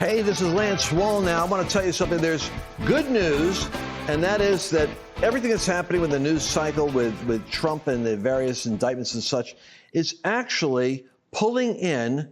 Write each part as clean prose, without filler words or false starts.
Hey, this is Lance Wall now. I want to tell you something. There's good news, and that is that everything that's happening with the news cycle with Trump and the various indictments and such is actually pulling in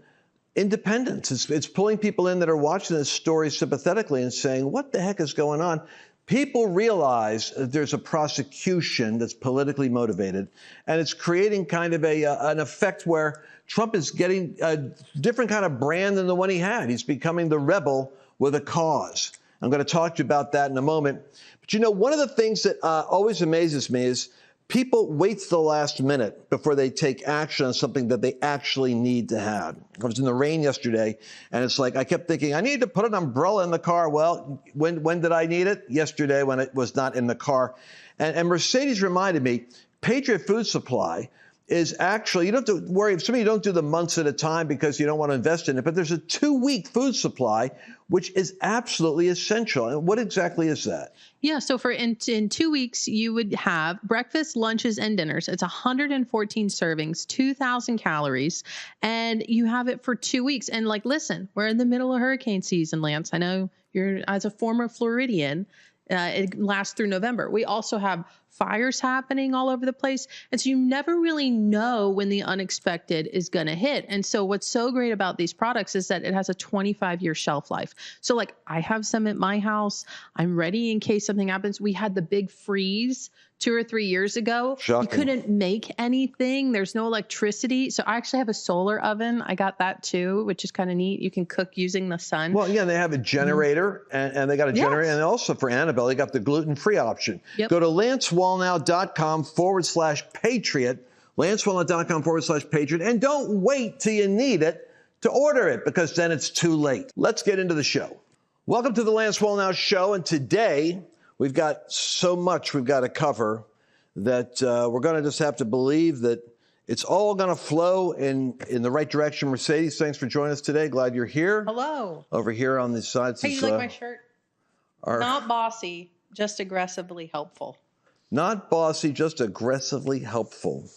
independents. It's pulling people in that are watching this story sympathetically and saying, what the heck is going on? People realize that there's a prosecution that's politically motivated, and it's creating kind of an effect where Trump is getting a different kind of brand than the one he had. He's becoming the rebel with a cause. I'm going to talk to you about that in a moment. But, you know, one of the things that always amazes me is people wait to the last minute before they take action on something that they actually need to have. I was in the rain yesterday, and it's like I kept thinking, I need to put an umbrella in the car. Well, when did I need it? Yesterday, when it was not in the car. And Mercedes reminded me, Patriot Food Supply is actually, you don't have to worry, some of you don't do the months at a time because you don't want to invest in it, but there's a 2-week food supply, which is absolutely essential. And what exactly is that? Yeah, so in 2 weeks, you would have breakfast, lunches, and dinners. It's 114 servings, 2,000 calories, and you have it for 2 weeks. And like, listen, we're in the middle of hurricane season, Lance. I know you're, as a former Floridian, it lasts through November. We also have fires happening all over the place. And so you never really know when the unexpected is going to hit. And so what's so great about these products is that it has a 25-year shelf life. So like I have some at my house. I'm ready in case something happens. We had the big freeze 2 or 3 years ago. Shocking. You couldn't make anything. There's no electricity. So I actually have a solar oven. I got that too, which is kind of neat. You can cook using the sun. Well, yeah, they have a generator and they got a generator. And also for Annabelle, they got the gluten-free option. Yep. Go to lancewallnow.com/patriot, lancewallnow.com/patriot, and don't wait till you need it to order it because then it's too late. Let's get into the show. Welcome to the Lance Wall Now Show. And today, we've got so much we've got to cover that we're going to just have to believe that it's all going to flow in the right direction. Mercedes, thanks for joining us today. Glad you're here. Hello. Over here on the sides. Hey, you like my shirt? Not bossy, just aggressively helpful. Not bossy, just aggressively helpful.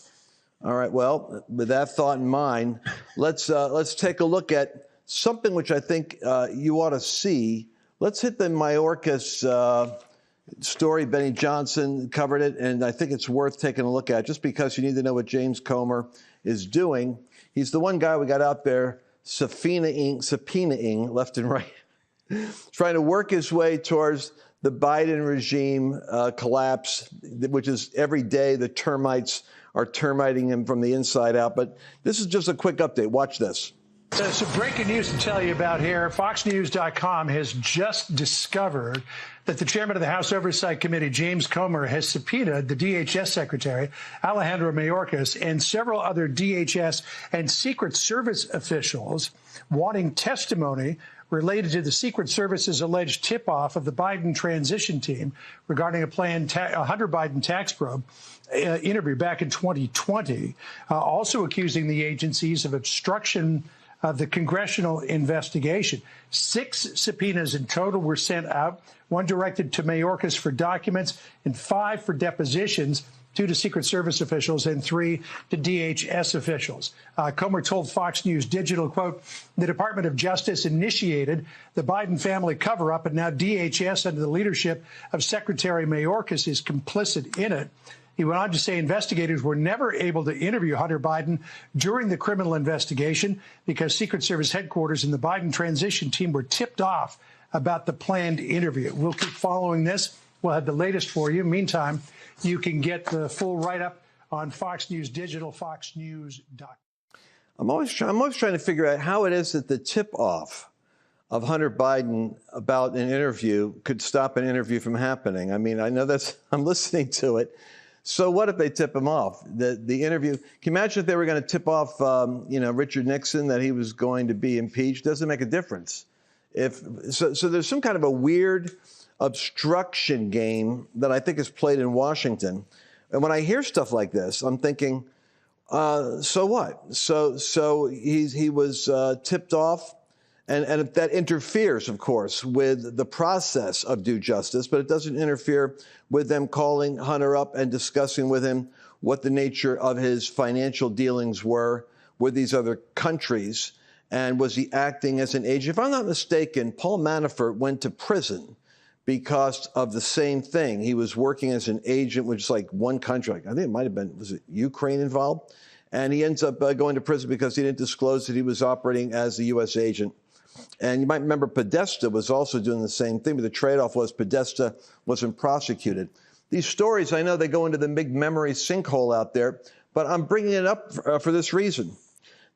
All right. Well, with that thought in mind, let's take a look at something which I think you ought to see. Let's hit the Mayorkas story. Benny Johnson covered it, and I think it's worth taking a look at just because you need to know what James Comer is doing. He's the one guy we got out there subpoenaing left and right, trying to work his way towards the Biden regime collapse, which is every day the termites are termiting him from the inside out. But this is just a quick update. Watch this. So some breaking news to tell you about here. FoxNews.com has just discovered that the chairman of the House Oversight Committee, James Comer, has subpoenaed the DHS Secretary, Alejandro Mayorkas, and several other DHS and Secret Service officials wanting testimony related to the Secret Service's alleged tip-off of the Biden transition team regarding a planned Hunter Biden tax probe interview back in 2020, also accusing the agencies of obstruction of the congressional investigation. 6 subpoenas in total were sent out, 1 directed to Mayorkas for documents and 5 for depositions, 2 to Secret Service officials and 3 to DHS officials. Comer told Fox News Digital, quote, the Department of Justice initiated the Biden family cover-up, and now DHS, under the leadership of Secretary Mayorkas, is complicit in it. He went on to say investigators were never able to interview Hunter Biden during the criminal investigation because Secret Service headquarters and the Biden transition team were tipped off about the planned interview. We'll keep following this. We'll have the latest for you. Meantime, you can get the full write-up on Fox News Digital, foxnews.com. I'm always trying to figure out how it is that the tip-off of Hunter Biden about an interview could stop an interview from happening. I mean, I know I'm listening to it. So what if they tip him off? The interview, can you imagine if they were going to tip off, Richard Nixon that he was going to be impeached? Doesn't make a difference. So there's some kind of a weird obstruction game that I think is played in Washington. And when I hear stuff like this, I'm thinking, so what? So he was tipped off. And that interferes, of course, with the process of due justice, but it doesn't interfere with them calling Hunter up and discussing with him what the nature of his financial dealings were with these other countries. And was he acting as an agent? If I'm not mistaken, Paul Manafort went to prison because of the same thing. He was working as an agent, which is like one country. I think it might have been, was it Ukraine involved? And he ends up going to prison because he didn't disclose that he was operating as a U.S. agent. And you might remember Podesta was also doing the same thing, but the trade-off was Podesta wasn't prosecuted. These stories, I know they go into the big memory sinkhole out there, but I'm bringing it up for this reason.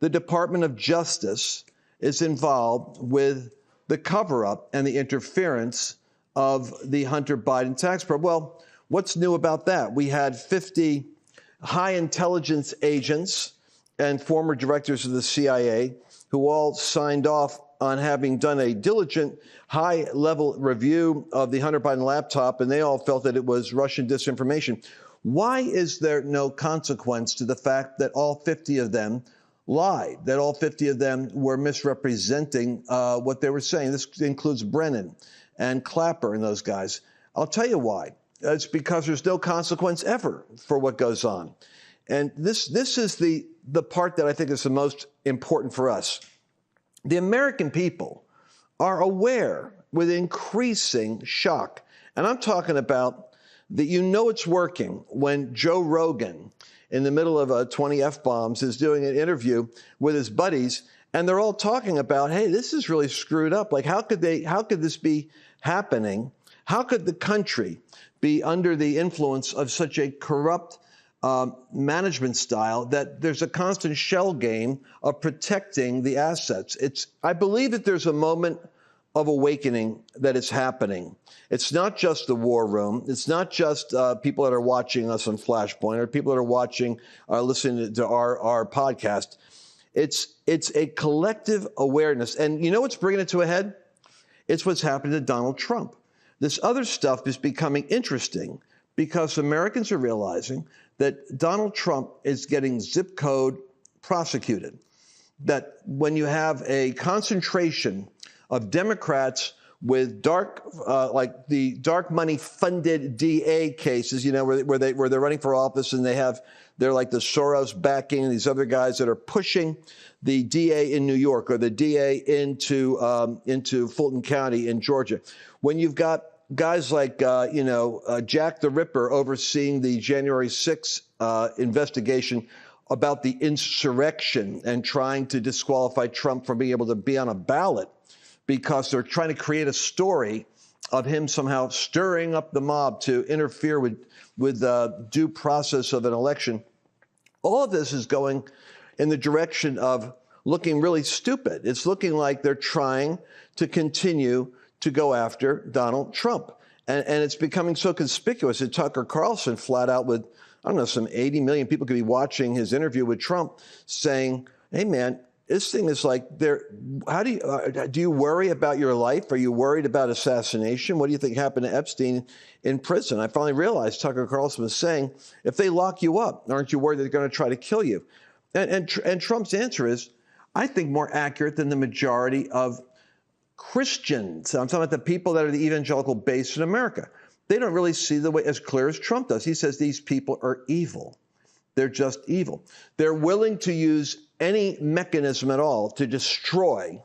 The Department of Justice is involved with the cover-up and the interference of the Hunter Biden tax probe. Well, what's new about that? We had 50 high intelligence agents and former directors of the CIA who all signed off on having done a diligent, high-level review of the Hunter Biden laptop, and they all felt that it was Russian disinformation. Why is there no consequence to the fact that all 50 of them lied, that all 50 of them were misrepresenting what they were saying? This includes Brennan and Clapper and those guys. I'll tell you why. It's because there's no consequence ever for what goes on. And this is the part that I think is the most important for us. The American people are aware with increasing shock. And I'm talking about that it's working when Joe Rogan, in the middle of 20 F-bombs, is doing an interview with his buddies, and they're all talking about, hey, this is really screwed up. Like, how could this be happening? How could the country be under the influence of such a corrupt management style that there's a constant shell game of protecting the assets? I believe that there's a moment of awakening that is happening. It's not just the war room. It's not just people that are watching us on Flashpoint or people that are watching, listening to our podcast. It's a collective awareness. And you know what's bringing it to a head? It's what's happening to Donald Trump. This other stuff is becoming interesting because Americans are realizing that Donald Trump is getting zip code prosecuted. That when you have a concentration of Democrats with like the dark money funded DA cases, where they're running for office and they're like the Soros backing and these other guys that are pushing the DA in New York or the DA into Fulton County in Georgia. When you've got guys like, Jack the Ripper overseeing the January 6th investigation about the insurrection and trying to disqualify Trump from being able to be on a ballot because they're trying to create a story of him somehow stirring up the mob to interfere with due process of an election. All of this is going in the direction of looking really stupid. It's looking like they're trying to continue to go after Donald Trump. And it's becoming so conspicuous that Tucker Carlson flat out with, I don't know, some 80 million people could be watching his interview with Trump saying, hey, man, this thing is like, how do you worry about your life? Are you worried about assassination? What do you think happened to Epstein in prison? I finally realized Tucker Carlson was saying, if they lock you up, aren't you worried they're going to try to kill you? And Trump's answer is, I think, more accurate than the majority of Christians. I'm talking about the people that are the evangelical base in America. They don't really see the way as clear as Trump does. He says these people are evil. They're just evil. They're willing to use any mechanism at all to destroy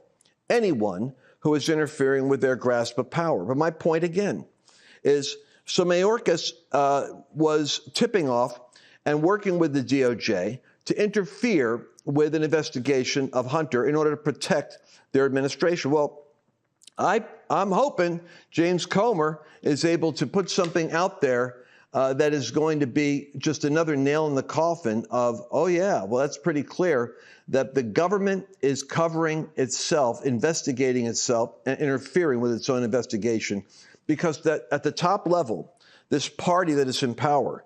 anyone who is interfering with their grasp of power. But my point again is, so Mayorkas was tipping off and working with the DOJ to interfere with an investigation of Hunter in order to protect their administration. Well, I'm hoping James Comer is able to put something out there that is going to be just another nail in the coffin of, oh, yeah, well, that's pretty clear that the government is covering itself, investigating itself, and interfering with its own investigation. Because that at the top level, this party that is in power,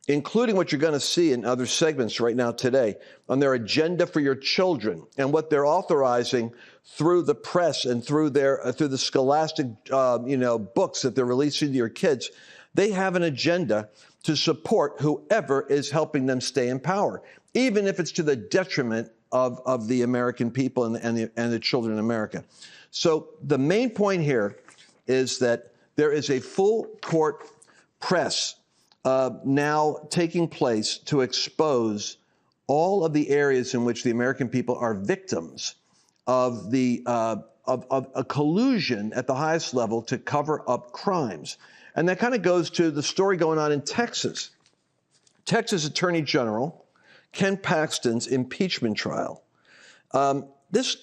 including what you're going to see in other segments right now today, on their agenda for your children and what they're authorizing through the press and through the scholastic, books that they're releasing to your kids, they have an agenda to support whoever is helping them stay in power, even if it's to the detriment of the American people and the children in America. So the main point here is that there is a full court press now taking place to expose all of the areas in which the American people are victims of a collusion at the highest level to cover up crimes. And that kind of goes to the story going on in Texas. Texas Attorney General Ken Paxton's impeachment trial. This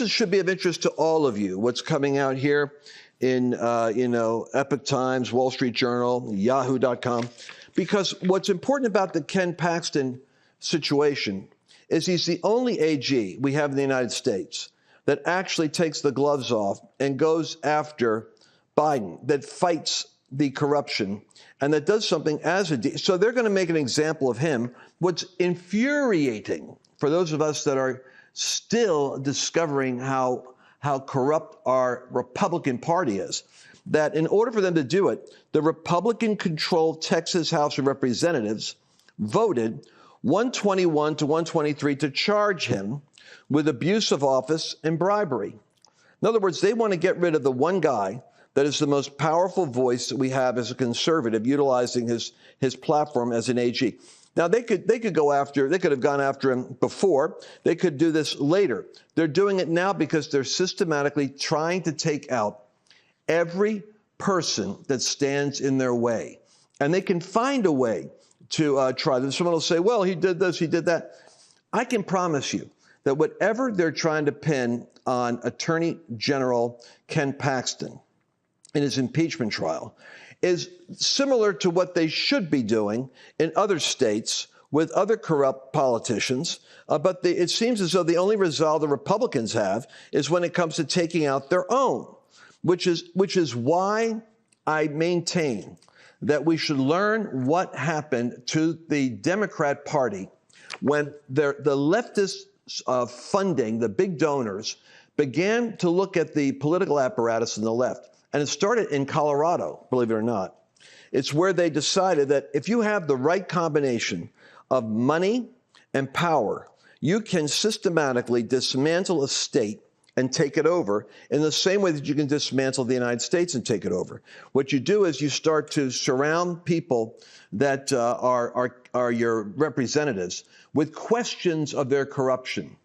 should be of interest to all of you. What's coming out here in Epoch Times, Wall Street Journal, Yahoo.com, because what's important about the Ken Paxton situation is he's the only AG we have in the United States that actually takes the gloves off and goes after Biden, that fights the corruption, and that does something as a so they're going to make an example of him. What's infuriating for those of us that are still discovering how corrupt our Republican Party is, that in order for them to do it, the Republican-controlled Texas House of Representatives voted 121 to 123 to charge him with abuse of office and bribery. In other words, they want to get rid of the one guy that is the most powerful voice that we have as a conservative, utilizing his platform as an AG. Now, they could have gone after him before. They could do this later. They're doing it now because they're systematically trying to take out every person that stands in their way. And they can find a way to try them. Someone will say, well, he did this, he did that. I can promise you that whatever they're trying to pin on Attorney General Ken Paxton in his impeachment trial is similar to what they should be doing in other states with other corrupt politicians. But it seems as though the only resolve the Republicans have is when it comes to taking out their own, which is why I maintain that we should learn what happened to the Democrat Party when the leftist funding, the big donors, began to look at the political apparatus on the left. And it started in Colorado, believe it or not. It's where they decided that if you have the right combination of money and power, you can systematically dismantle a state and take it over in the same way that you can dismantle the United States and take it over. What you do is you start to surround people that are your representatives with questions of their corruption.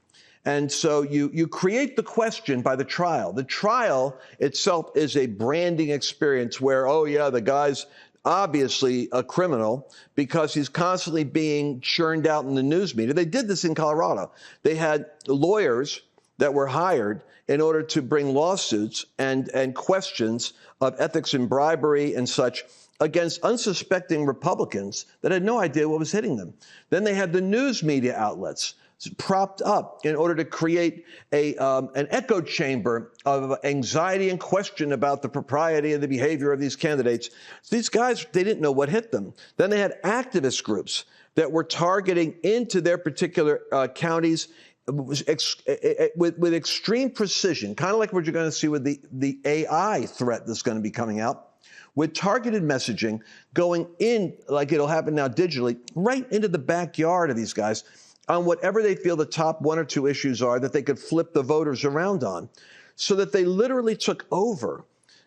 And so you create the question by the trial. The trial itself is a branding experience where, oh, yeah, the guy's obviously a criminal because he's constantly being churned out in the news media. They did this in Colorado. They had lawyers that were hired in order to bring lawsuits and questions of ethics and bribery and such against unsuspecting Republicans that had no idea what was hitting them. Then they had the news media outlets propped up in order to create an echo chamber of anxiety and question about the propriety and the behavior of these candidates. These guys, they didn't know what hit them. Then they had activist groups that were targeting into their particular counties with extreme precision, kind of like what you're going to see with the AI threat that's going to be coming out, with targeted messaging going in, like it'll happen now digitally, right into the backyard of these guys on whatever they feel the top one or two issues are that they could flip the voters around on, so that they literally took over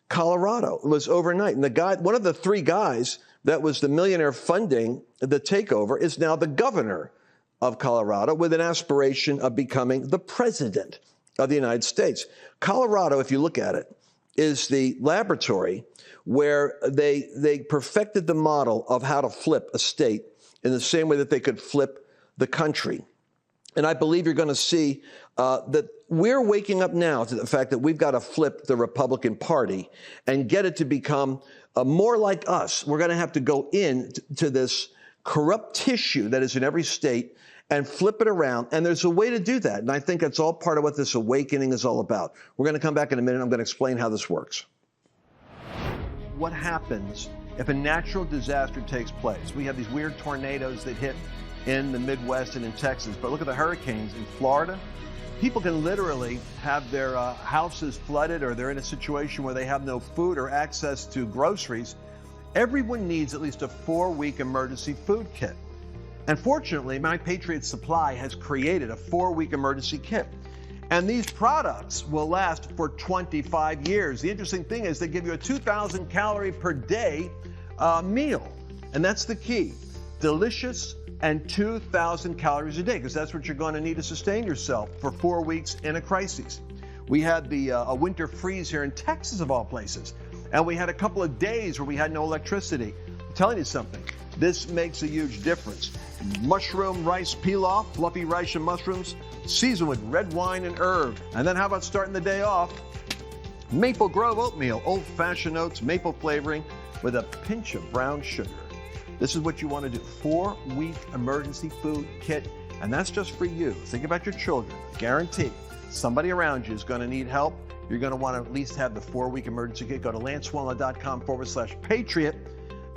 Colorado. It was overnight. And the guy, one of the three guys that was the millionaire funding the takeover, is now the governor of Colorado with an aspiration of becoming the president of the United States. Colorado, if you look at it, is the laboratory where they perfected the model of how to flip a state in the same way that they could flip the country. And I believe you're going to see that we're waking up now to the fact that we've got to flip the Republican Party and get it to become more like us. We're going to have to go into this corrupt tissue that is in every state and flip it around. And there's a way to do that. And I think that's all part of what this awakening is all about. We're going to come back in a minute. I'm going to explain how this works. What happens if a natural disaster takes place? We have these weird tornadoes that hit in the Midwest and in Texas, but look at the hurricanes in Florida. People can literally have their houses flooded, or they're in a situation where they have no food or access to groceries. Everyone needs at least a 4-week emergency food kit. And fortunately, My Patriot Supply has created a 4-week emergency kit. And these products will last for 25 years. The interesting thing is they give you a 2,000 calorie per day meal. And that's the key. Delicious, and 2,000 calories a day, because that's what you're going to need to sustain yourself for 4 weeks in a crisis. We had a winter freeze here in Texas, of all places, and we had a couple of days where we had no electricity. I'm telling you something, this makes a huge difference. Mushroom rice pilaf, fluffy rice and mushrooms, seasoned with red wine and herb. And then how about starting the day off? Maple Grove oatmeal, old-fashioned oats, maple flavoring with a pinch of brown sugar. This is what you want to do. 4-week emergency food kit, and that's just for you. Think about your children. Guaranteed, somebody around you is going to need help. You're going to want to at least have the 4-week emergency kit. Go to lancewallnau.com/patriot.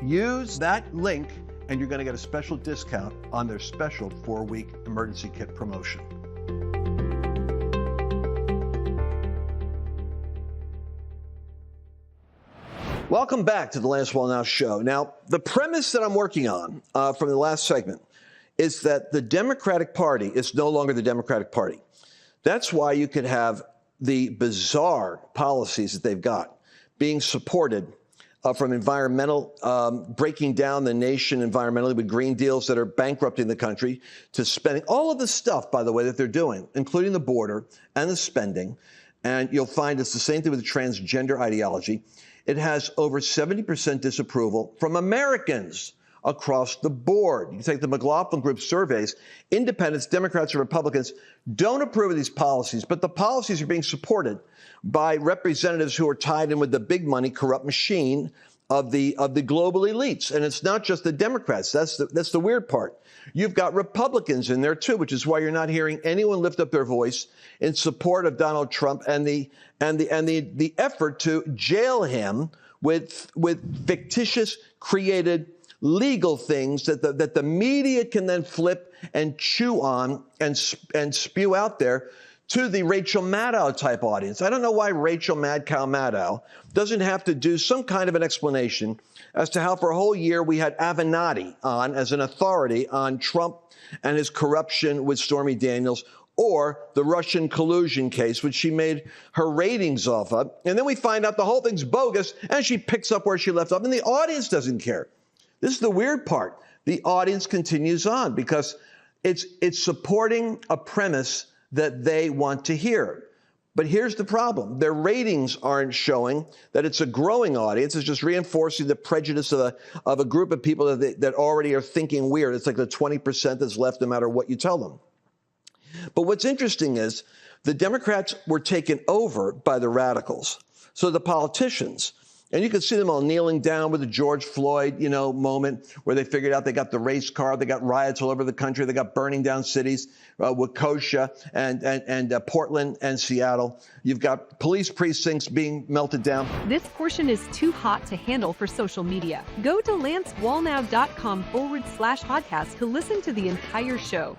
Use that link, and you're going to get a special discount on their special 4-week emergency kit promotion. Welcome back to the Lance Wall Now show. Now, the premise that I'm working on from the last segment is that the Democratic Party is no longer the Democratic Party. That's why you could have the bizarre policies that they've got being supported from environmental, breaking down the nation environmentally with green deals that are bankrupting the country, to spending all of the stuff, by the way, that they're doing, including the border and the spending. And you'll find it's the same thing with the transgender ideology. It has over 70% disapproval from Americans across the board. You take the McLaughlin Group surveys, independents, Democrats, and Republicans don't approve of these policies, but the policies are being supported by representatives who are tied in with the big money corrupt machine of the global elites. And it's not just the Democrats. That's the weird part. You've got Republicans in there too, which is why you're not hearing anyone lift up their voice in support of Donald Trump and the effort to jail him with fictitious created legal things that the media can then flip and chew on and spew out there to the Rachel Maddow type audience. I don't know why Rachel Mad Cow Maddow doesn't have to do some kind of an explanation as to how for a whole year we had Avenatti on as an authority on Trump and his corruption with Stormy Daniels, or the Russian collusion case, which she made her ratings off of. And then we find out the whole thing's bogus, and she picks up where she left off, and the audience doesn't care. This is the weird part. The audience continues on because it's supporting a premise that they want to hear. But here's the problem. Their ratings aren't showing that it's a growing audience. It's just reinforcing the prejudice of a group of people that already are thinking weird. It's like the 20% that's left no matter what you tell them. But what's interesting is the Democrats were taken over by the radicals. So the politicians, and you can see them all kneeling down with the George Floyd, moment where they figured out they got the race car, they got riots all over the country, they got burning down cities, Waukesha and Portland and Seattle. You've got police precincts being melted down. This portion is too hot to handle for social media. Go to lancewallnow.com/podcast to listen to the entire show.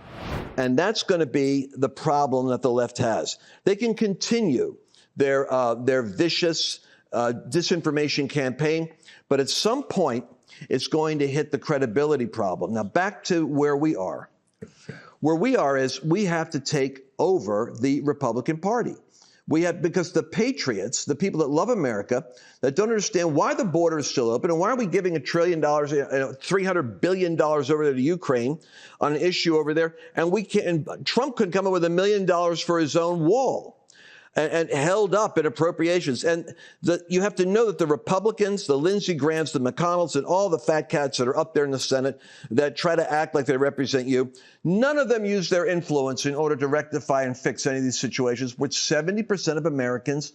And that's going to be the problem that the left has. They can continue their vicious disinformation campaign, but at some point, it's going to hit the credibility problem. Now, back to where we are. Where we are is we have to take over the Republican Party. Because the patriots, the people that love America, that don't understand why the border is still open and why are we giving $1 trillion, $300 billion over there to Ukraine on an issue over there, and Trump couldn't come up with $1 million for his own wall. And held up in appropriations. And you have to know that the Republicans, the Lindsey Grahams, the McConnells, and all the fat cats that are up there in the Senate that try to act like they represent you, none of them use their influence in order to rectify and fix any of these situations, which 70% of Americans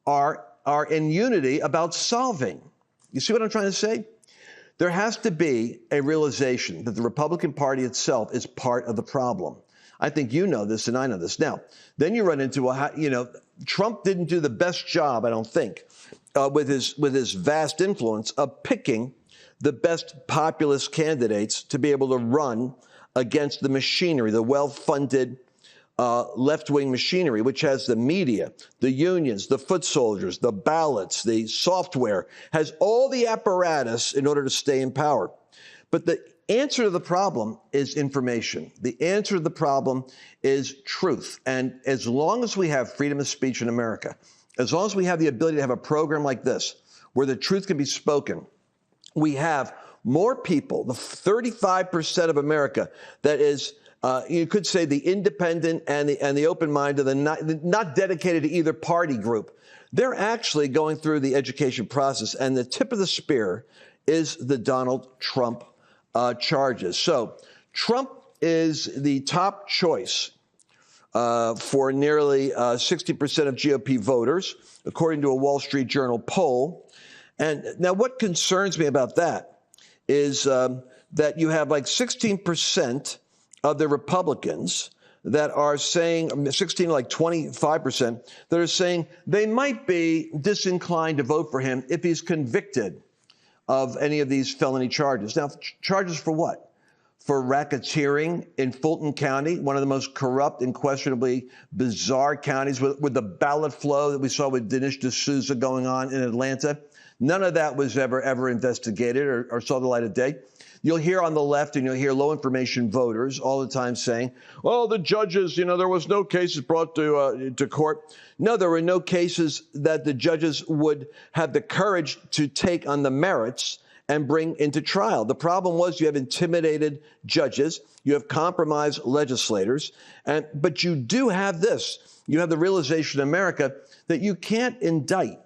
are in unity about solving. You see what I'm trying to say? There has to be a realization that the Republican Party itself is part of the problem. I think you know this and I know this. Now, then you run into Trump didn't do the best job, I don't think, with his vast influence of picking the best populist candidates to be able to run against the machinery, the well-funded left-wing machinery, which has the media, the unions, the foot soldiers, the ballots, the software, has all the apparatus in order to stay in power. But the answer to the problem is information. The answer to the problem is truth. And as long as we have freedom of speech in America, as long as we have the ability to have a program like this, where the truth can be spoken, we have more people, the 35% of America that is, you could say, the independent and the open-minded, the not dedicated to either party group, they're actually going through the education process. And the tip of the spear is the Donald Trump charges. So Trump is the top choice for nearly 60% of GOP voters, according to a Wall Street Journal poll. And now what concerns me about that is that you have like 16% of the Republicans that are saying, 16 to like 25%, that are saying they might be disinclined to vote for him if he's convicted of any of these felony charges. Now, charges for what? For racketeering in Fulton County, one of the most corrupt and questionably bizarre counties with the ballot flow that we saw with Dinesh D'Souza going on in Atlanta. None of that was ever investigated or saw the light of day. You'll hear on the left and you'll hear low information voters all the time saying, well, the judges, there was no cases brought to court. No, there were no cases that the judges would have the courage to take on the merits and bring into trial. The problem was you have intimidated judges, you have compromised legislators, but you do have this. You have the realization in America that you can't indict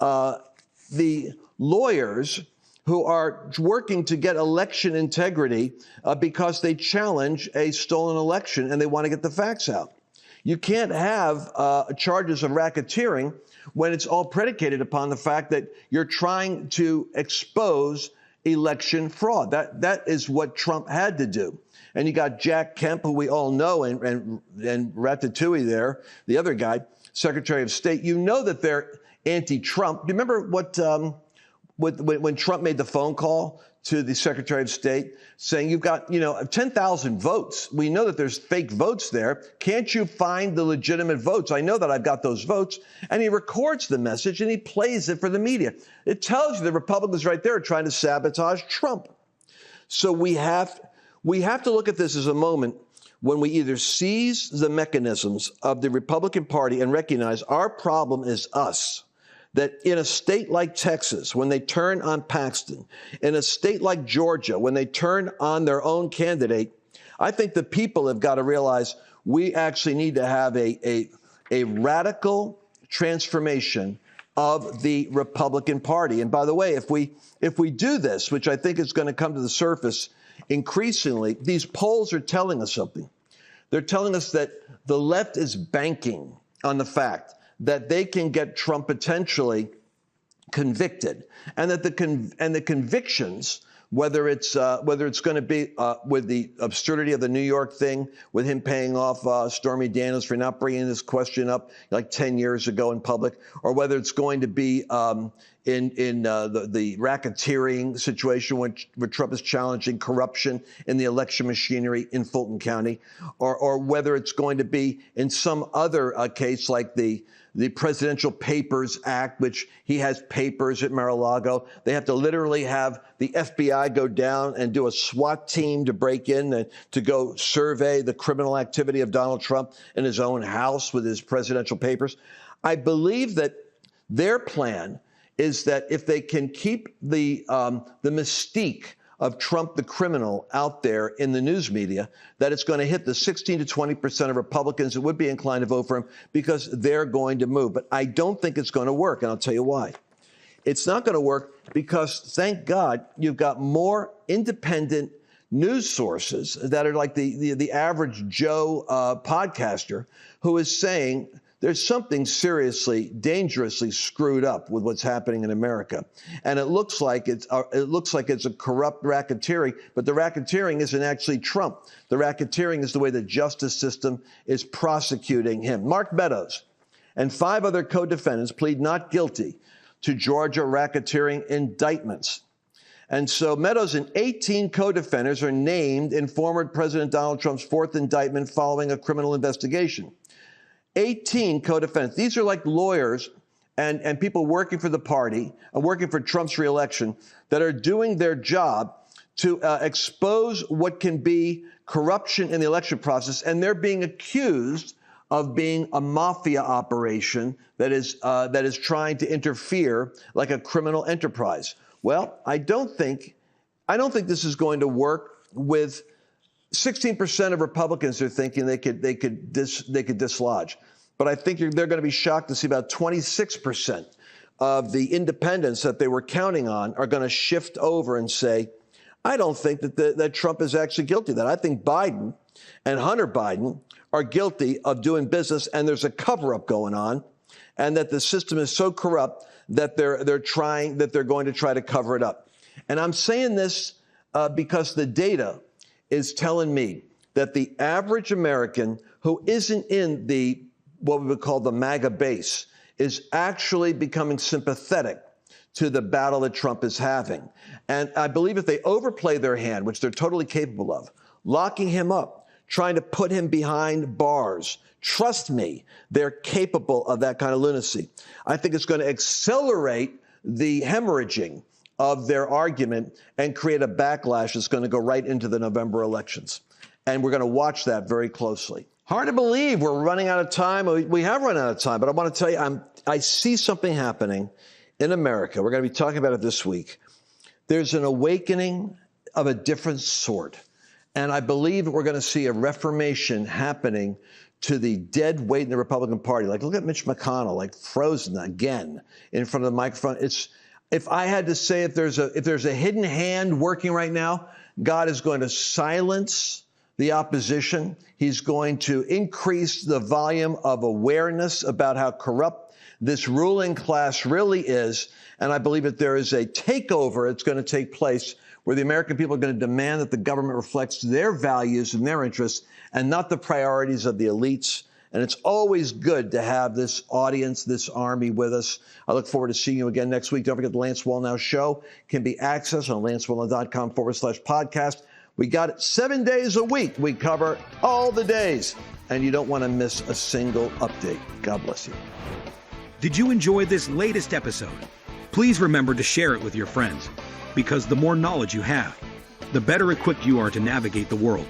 the lawyers who are working to get election integrity because they challenge a stolen election and they want to get the facts out. You can't have charges of racketeering when it's all predicated upon the fact that you're trying to expose election fraud. That is what Trump had to do. And you got Jack Kemp, who we all know, and Ratatouille there, the other guy, Secretary of State. You know that they're anti-Trump. Do you remember what when Trump made the phone call to the Secretary of State saying, you've got, 10,000 votes. We know that there's fake votes there. Can't you find the legitimate votes? I know that I've got those votes. And he records the message and he plays it for the media. It tells you the Republicans right there are trying to sabotage Trump. So we have to look at this as a moment when we either seize the mechanisms of the Republican Party and recognize our problem is us. That in a state like Texas, when they turn on Paxton, in a state like Georgia, when they turn on their own candidate, I think the people have got to realize we actually need to have a radical transformation of the Republican Party. And by the way, if we do this, which I think is going to come to the surface increasingly, these polls are telling us something. They're telling us that the left is banking on the fact that they can get Trump potentially convicted, and that the convictions, whether it's going to be with the absurdity of the New York thing, with him paying off Stormy Daniels for not bringing this question up like 10 years ago in public, or whether it's going to be in the racketeering situation where Trump is challenging corruption in the election machinery in Fulton County, or whether it's going to be in some other case like the Presidential Papers Act, which he has papers at Mar-a-Lago. They have to literally have the FBI go down and do a SWAT team to break in and to go survey the criminal activity of Donald Trump in his own house with his presidential papers. I believe that their plan is that if they can keep the mystique of Trump the criminal out there in the news media, that it's going to hit the 16 to 20% of Republicans that would be inclined to vote for him because they're going to move. But I don't think it's going to work, and I'll tell you why. It's not going to work because, thank God, you've got more independent news sources that are like the average Joe podcaster who is saying there's something seriously, dangerously screwed up with what's happening in America, and it looks like it's a corrupt racketeering. But the racketeering isn't actually Trump. The racketeering is the way the justice system is prosecuting him. Mark Meadows and 5 other co-defendants plead not guilty to Georgia racketeering indictments. And so Meadows and 18 co-defendants are named in former President Donald Trump's 4th indictment following a criminal investigation. 18 co-defendants. These are like lawyers and people working for the party and working for Trump's reelection that are doing their job to expose what can be corruption in the election process. And they're being accused of being a mafia operation that is trying to interfere like a criminal enterprise. Well, I don't think I don't think this is going to work with 16% of Republicans are thinking they could dislodge. But I think they're going to be shocked to see about 26% of the independents that they were counting on are going to shift over and say, I don't think that Trump is actually guilty of that. I think Biden and Hunter Biden are guilty of doing business, and there's a cover-up going on, and that the system is so corrupt that they're going to try to cover it up. And I'm saying this because the data is telling me that the average American who isn't in what we would call the MAGA base is actually becoming sympathetic to the battle that Trump is having. And I believe if they overplay their hand, which they're totally capable of, locking him up, trying to put him behind bars, trust me, they're capable of that kind of lunacy. I think it's going to accelerate the hemorrhaging of their argument and create a backlash that's going to go right into the November elections. And we're going to watch that very closely. Hard to believe we're running out of time. We have run out of time, but I want to tell you, I see something happening in America. We're going to be talking about it this week. There's an awakening of a different sort. And I believe we're going to see a reformation happening to the dead weight in the Republican Party. Like, look at Mitch McConnell, like frozen again in front of the microphone. If I had to say if there's a hidden hand working right now, God is going to silence the opposition. He's going to increase the volume of awareness about how corrupt this ruling class really is. And I believe that there is a takeover that's going to take place where the American people are going to demand that the government reflects their values and their interests and not the priorities of the elites. And it's always good to have this audience, this army with us. I look forward to seeing you again next week. Don't forget the Lance Wallnau Show can be accessed on lancewallnau.com/podcast. We got it 7 days a week. We cover all the days, and you don't want to miss a single update. God bless you. Did you enjoy this latest episode? Please remember to share it with your friends, because the more knowledge you have, the better equipped you are to navigate the world.